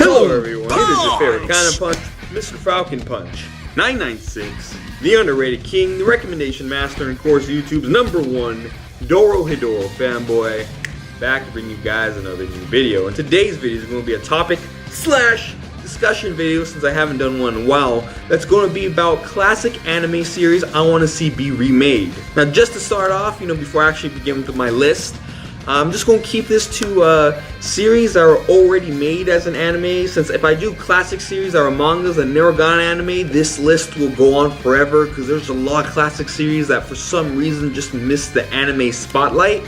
Hello everyone, it is your favorite kind of punch, Mr.FalconPunch, 996, the underrated king, the recommendation master, and of course YouTube's #1 Dorohedoro fanboy, back to bring you guys another new video. And today's video is going to be a topic / discussion video, since I haven't done one in a while, that's going to be about classic anime series I want to see be remade. Now just to start off, before I actually begin with my list, I'm just going to keep this to series that are already made as an anime, since if I do classic series that are mangas and never got an anime, this list will go on forever, because there's a lot of classic series that for some reason just missed the anime spotlight.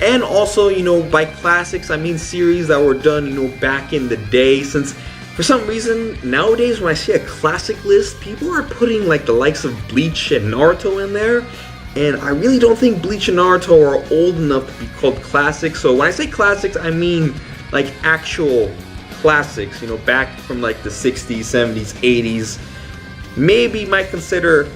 And also, by classics I mean series that were done, back in the day, since for some reason nowadays when I see a classic list, people are putting like the likes of Bleach and Naruto in there. And I really don't think Bleach and Naruto are old enough to be called classics. So when I say classics, I mean like actual classics, back from like the 60s, 70s, 80s. Maybe might consider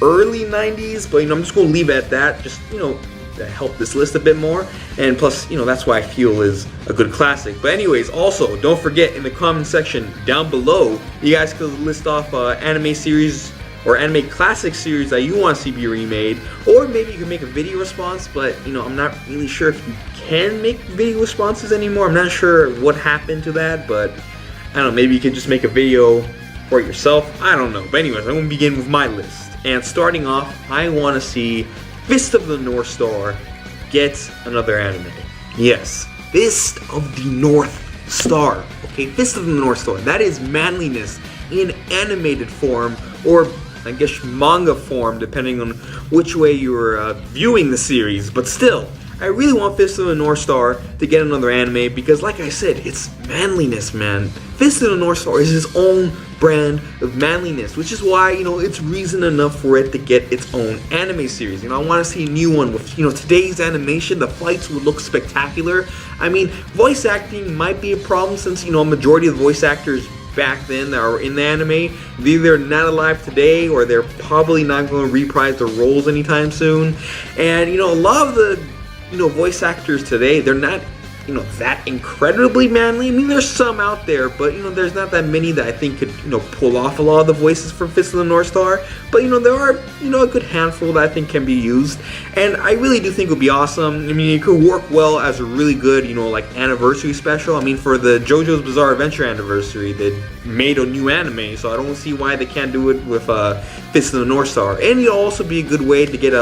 early 90s, but I'm just going to leave it at that, just, to help this list a bit more. And plus, that's why I feel is a good classic. But anyways, also, don't forget in the comment section down below, you guys could list off anime series or anime classic series that you want to see be remade, or maybe you can make a video response, but I'm not really sure if you can make video responses anymore. I'm not sure what happened to that, but I don't know, maybe you could just make a video for it yourself. I don't know. But anyways, I'm going to begin with my list. And starting off, I want to see Fist of the North Star get another anime. Yes, Fist of the North Star. Okay, Fist of the North Star. That is manliness in animated form, or I guess manga form, depending on which way you're viewing the series. But still, I really want Fist of the North Star to get another anime, because like I said, it's manliness, man. Fist of the North Star is his own brand of manliness, which is why, it's reason enough for it to get its own anime series. I want to see a new one with, today's animation. The fights would look spectacular. I mean, voice acting might be a problem, since, a majority of the voice actors back then that are in the anime, they're not alive today, or they're probably not going to reprise their roles anytime soon. And a lot of the voice actors today, they're not that incredibly manly. I mean, there's some out there, but there's not that many that I think could pull off a lot of the voices for Fist of the North Star. But there are a good handful that I think can be used, and I really do think it would be awesome. I mean, it could work well as a really good like anniversary special. I mean, for the JoJo's Bizarre Adventure anniversary, they made a new anime, so I don't see why they can't do it with Fist of the North Star. And it'll also be a good way to get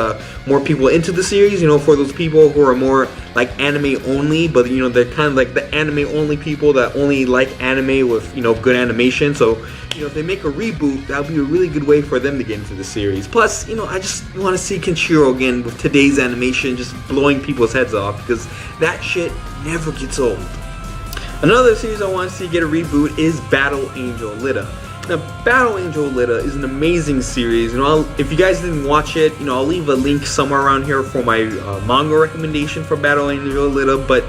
more people into the series, for those people who are more like anime only, but they're kind of like the anime only people that only like anime with good animation. So if they make a reboot, that would be a really good way for them to get into the series. Plus, I just want to see Kenshiro again with today's animation, just blowing people's heads off, because that shit never gets old. Another series I want to see get a reboot is Battle Angel Alita. Now, Battle Angel Alita is an amazing series. If you guys didn't watch it, I'll leave a link somewhere around here for my manga recommendation for Battle Angel Alita. But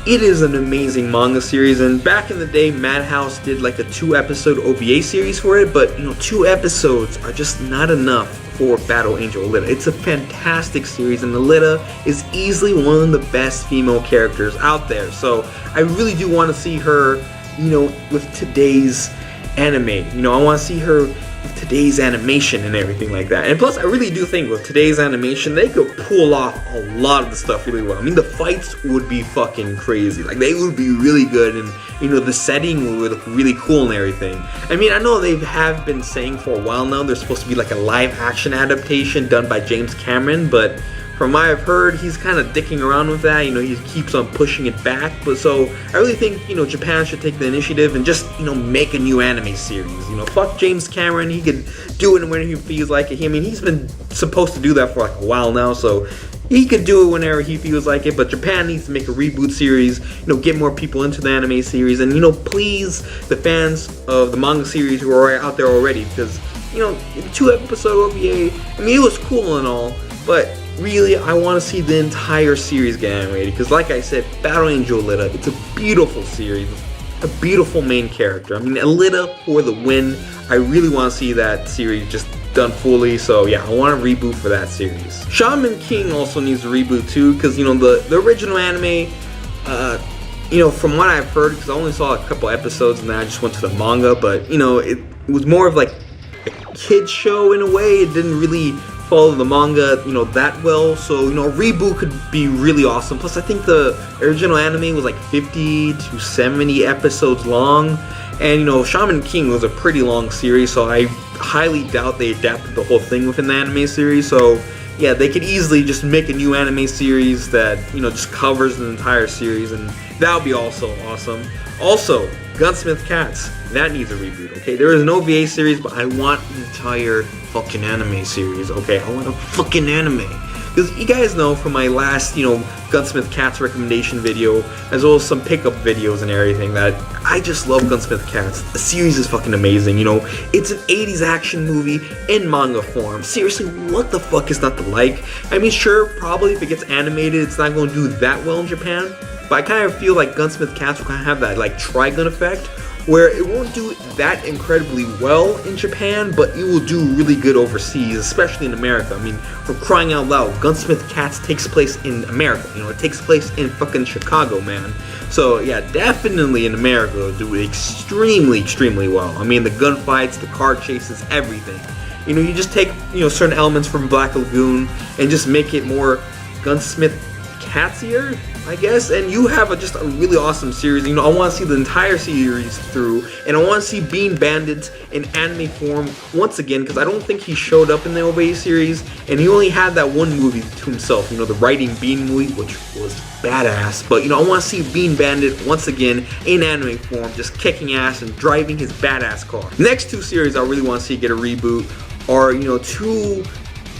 it is an amazing manga series. And back in the day, Madhouse did like a 2-episode OVA series for it. But 2 episodes are just not enough for Battle Angel Alita. It's a fantastic series, and Alita is easily one of the best female characters out there. So I really do want to see her, with today's anime. I want to see her with today's animation and everything like that. And plus, I really do think with today's animation, they could pull off a lot of the stuff really well. I mean, the fights would be fucking crazy. Like, they would be really good, and the setting would look really cool and everything. I mean, I know they have been saying for a while now there's supposed to be like a live action adaptation done by James Cameron, but from what I've heard, he's kind of dicking around with that. He keeps on pushing it back. But so I really think Japan should take the initiative and just make a new anime series. Fuck James Cameron. He could do it when he feels like it. I mean, he's been supposed to do that for like a while now, so he could do it whenever he feels like it. But Japan needs to make a reboot series. Get more people into the anime series, and please the fans of the manga series who are out there already, because 2-episode OVA. I mean, it was cool and all, but really, I want to see the entire series get animated, because like I said, Battle Angel Alita, it's a beautiful series, a beautiful main character. I mean, Alita for the win. I really want to see that series just done fully, so yeah, I want a reboot for that series. Shaman King also needs a reboot too, because the original anime from what I've heard, because I only saw a couple episodes and then I just went to the manga, but it was more of like a kid show in a way. It didn't really follow the manga, that well. So, a reboot could be really awesome. Plus, I think the original anime was like 50 to 70 episodes long. And, Shaman King was a pretty long series, so I highly doubt they adapted the whole thing within the anime series. So, yeah, they could easily just make a new anime series that, just covers the entire series, and that would be also awesome. Also, Gunsmith Cats, that needs a reboot, okay? There is no VA series, but I want an entire fucking anime series, okay? I want a fucking anime. Because you guys know from my last, Gunsmith Cats recommendation video, as well as some pickup videos and everything, that I just love Gunsmith Cats. The series is fucking amazing, It's an 80s action movie in manga form. Seriously, what the fuck is not to like? I mean, sure, probably if it gets animated, it's not going to do that well in Japan. But I kind of feel like Gunsmith Cats will kind of have that, like, Trigun effect, where it won't do that incredibly well in Japan, but it will do really good overseas, especially in America. I mean, for crying out loud, Gunsmith Cats takes place in America. It takes place in fucking Chicago, man. So, yeah, definitely in America, it'll do extremely, extremely well. I mean, the gunfights, the car chases, everything. You just take, certain elements from Black Lagoon and just make it more Gunsmith Catsier, I guess, and you have just a really awesome series. I want to see the entire series through, and I want to see Bean Bandit in anime form once again, because I don't think he showed up in the OVA series, and he only had that one movie to himself, the Riding Bean movie, which was badass. But I want to see Bean Bandit once again in anime form, just kicking ass and driving his badass car. Next two series I really want to see get a reboot are, two,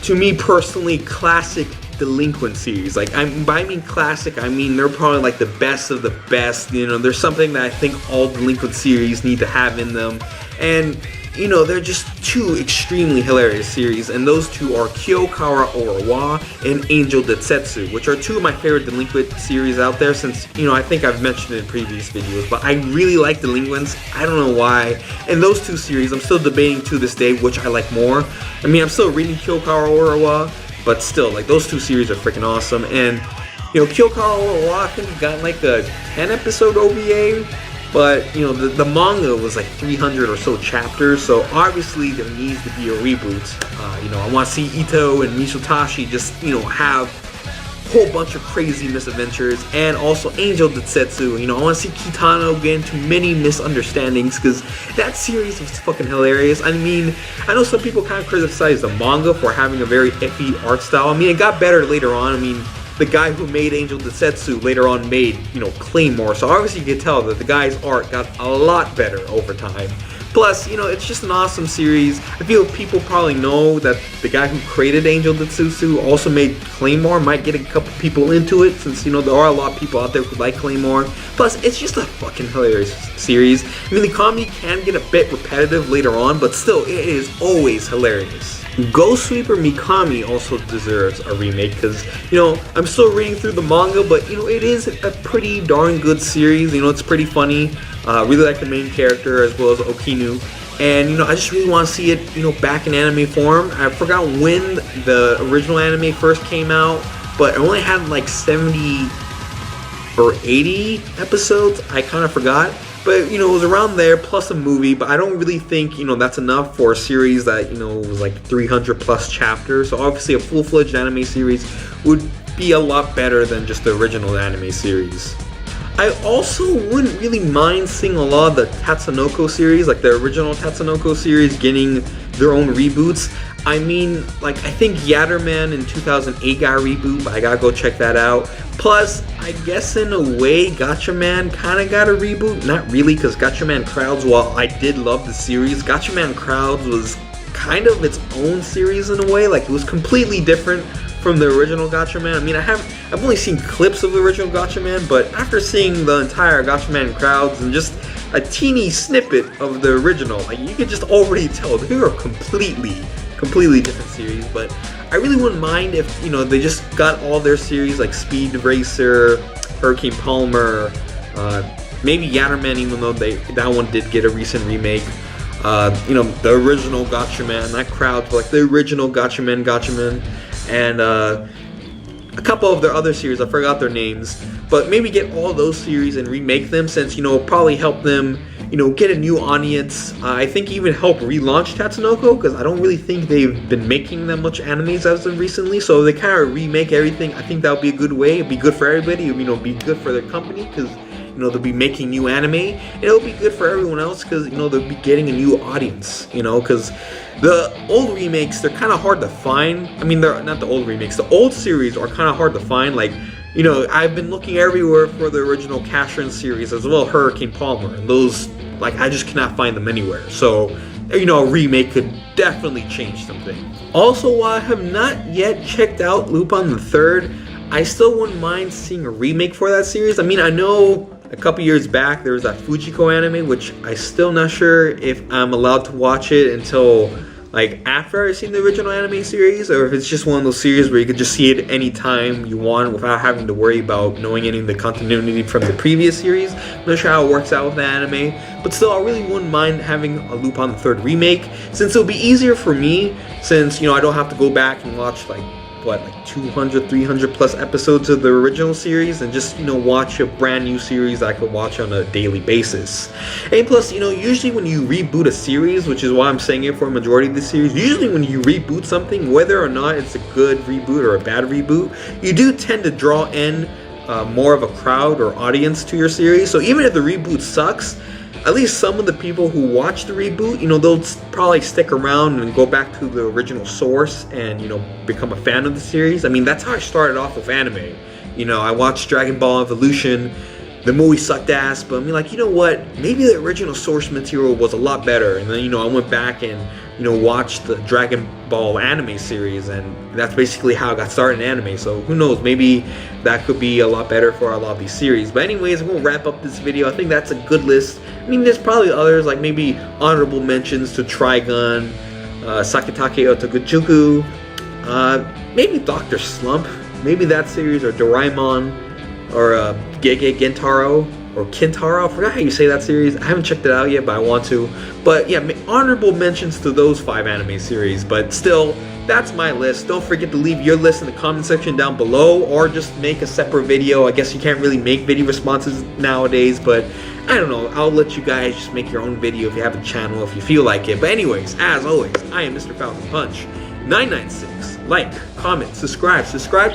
to me personally, classic delinquent series. Like, by I mean classic, I mean they're probably like the best of the best. There's something that I think all delinquent series need to have in them, and they're just two extremely hilarious series, and those two are Kyokara Orawa and Angel Detsetsu, which are two of my favorite delinquent series out there, since I think I've mentioned it in previous videos, but I really like delinquents. I don't know why. And those two series, I'm still debating to this day which I like more. I mean, I'm still reading Kyokara Orawa, but still, like, those two series are freaking awesome. And Kyokara Orawa, I think it got like a 10 episode OVA, but the manga was like 300 or so chapters, so obviously there needs to be a reboot. I want to see Ito and Mitsutoshi just have a whole bunch of crazy misadventures, and also Angel Detsetsu. I want to see Kitano get into many misunderstandings, because that series was fucking hilarious. I mean, I know some people kind of criticize the manga for having a very iffy art style. I mean, it got better later on. I mean, the guy who made Angel Detsetsu later on made, Claymore, so obviously you can tell that the guy's art got a lot better over time. Plus, it's just an awesome series. I feel people probably know that the guy who created Angel Detsetsu also made Claymore. Might get a couple people into it, since, there are a lot of people out there who like Claymore. Plus, it's just a fucking hilarious series. I mean, the comedy can get a bit repetitive later on, but still, it is always hilarious. Ghost Sweeper Mikami also deserves a remake, because, I'm still reading through the manga, but, it is a pretty darn good series. It's pretty funny. Really like the main character as well as Okinu. And, I just really want to see it, back in anime form. I forgot when the original anime first came out, but it only had like 70 or 80 episodes. I kind of forgot. But, it was around there, plus a movie, but I don't really think, that's enough for a series that, was like 300 plus chapters. So obviously a full-fledged anime series would be a lot better than just the original anime series. I also wouldn't really mind seeing a lot of the Tatsunoko series, like the original Tatsunoko series, getting their own reboots. I mean, like, I think Yatterman in 2008 got a reboot, but I gotta go check that out. Plus, I guess in a way, Gatchaman kind of got a reboot. Not really, because Gatchaman Crowds, while I did love the series, Gatchaman Crowds was kind of its own series in a way. Like, it was completely different from the original Gatchaman. I mean, I've only seen clips of the original Gatchaman, but after seeing the entire Gatchaman Crowds and just a teeny snippet of the original, like, you could just already tell they were completely different series. But I really wouldn't mind if, they just got all their series, like Speed Racer, Hurricane Palmer, maybe Yatterman, even though that one did get a recent remake. The original Gatchaman, not Crowds, but like the original Gatchaman, and a couple of their other series, I forgot their names, but maybe get all those series and remake them, since, you know, probably help them, you know, get a new audience. I think even help relaunch Tatsunoko, because I don't really think they've been making that much animes as of recently. So if they kind of remake everything, I think that would be a good way. It'd be good for everybody. You know, be good for their company, because, you know, they'll be making new anime, and it'll be good for everyone else, because, you know, they'll be getting a new audience, you know, because the old remakes, they're kind of hard to find. I mean, they're not the old remakes, the old series are kind of hard to find. Like, you know, I've been looking everywhere for the original Cashin series, as well Hurricane Palmer, and those, like, I just cannot find them anywhere. So, you know, a remake could definitely change something. Also, while I have not yet checked out Lupin the Third, I still wouldn't mind seeing a remake for that series. I mean, I know a couple years back there was that Fujiko anime, which I still not sure if I'm allowed to watch it until, like, after I've seen the original anime series, or if it's just one of those series where you could just see it anytime you want without having to worry about knowing any of the continuity from the previous series. I'm not sure how it works out with the anime, but still, I really wouldn't mind having a Lupin the Third remake, since it'll be easier for me, since, you know, I don't have to go back and watch, like, what, like 200, 300 plus episodes of the original series, and just, you know, watch a brand new series I could watch on a daily basis. And plus, you know, usually when you reboot a series, which is why I'm saying it for a majority of the series, usually when you reboot something, whether or not it's a good reboot or a bad reboot, you do tend to draw in more of a crowd or audience to your series. So even if the reboot sucks, at least some of the people who watch the reboot, you know, they'll probably stick around and go back to the original source and, you know, become a fan of the series. I mean, that's how I started off with anime. You know, I watched Dragon Ball Evolution. The movie sucked ass, but I mean, like, you know what? Maybe the original source material was a lot better. And then, you know, I went back and, you know, watched the Dragon Ball anime series, and that's basically how I got started in anime. So who knows? Maybe that could be a lot better for a lot of these series. But anyways, I'm gonna wrap up this video. I think that's a good list. I mean, there's probably others, like maybe honorable mentions to Trigun, Sakitake Otokujuku, maybe Dr. Slump, maybe that series, or Doraemon, or Gege Gentaro, or Kintaro. I forgot how you say that series. I haven't checked it out yet, but I want to. But yeah, honorable mentions to those 5 anime series. But still, that's my list. Don't forget to leave your list in the comment section down below, or just make a separate video. I guess you can't really make video responses nowadays, but I don't know. I'll let you guys just make your own video if you have a channel, if you feel like it. But anyways, as always, I am Mr. Falcon Punch 996. Like, comment, subscribe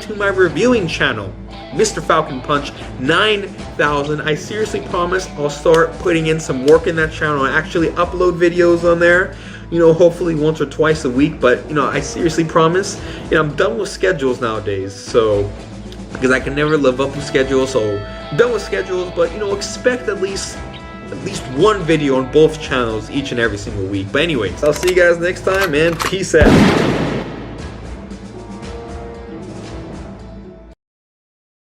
to my reviewing channel, Mr. Falcon Punch 9000. I seriously promise I'll start putting in some work in that channel and actually upload videos on there. You know, hopefully once or twice a week. But, you know, I seriously promise. You know, I'm done with schedules nowadays, so, because I can never live up with schedules. So I'm done with schedules, but, you know, expect at least one video on both channels each and every single week. But anyways, I'll see you guys next time, and peace out.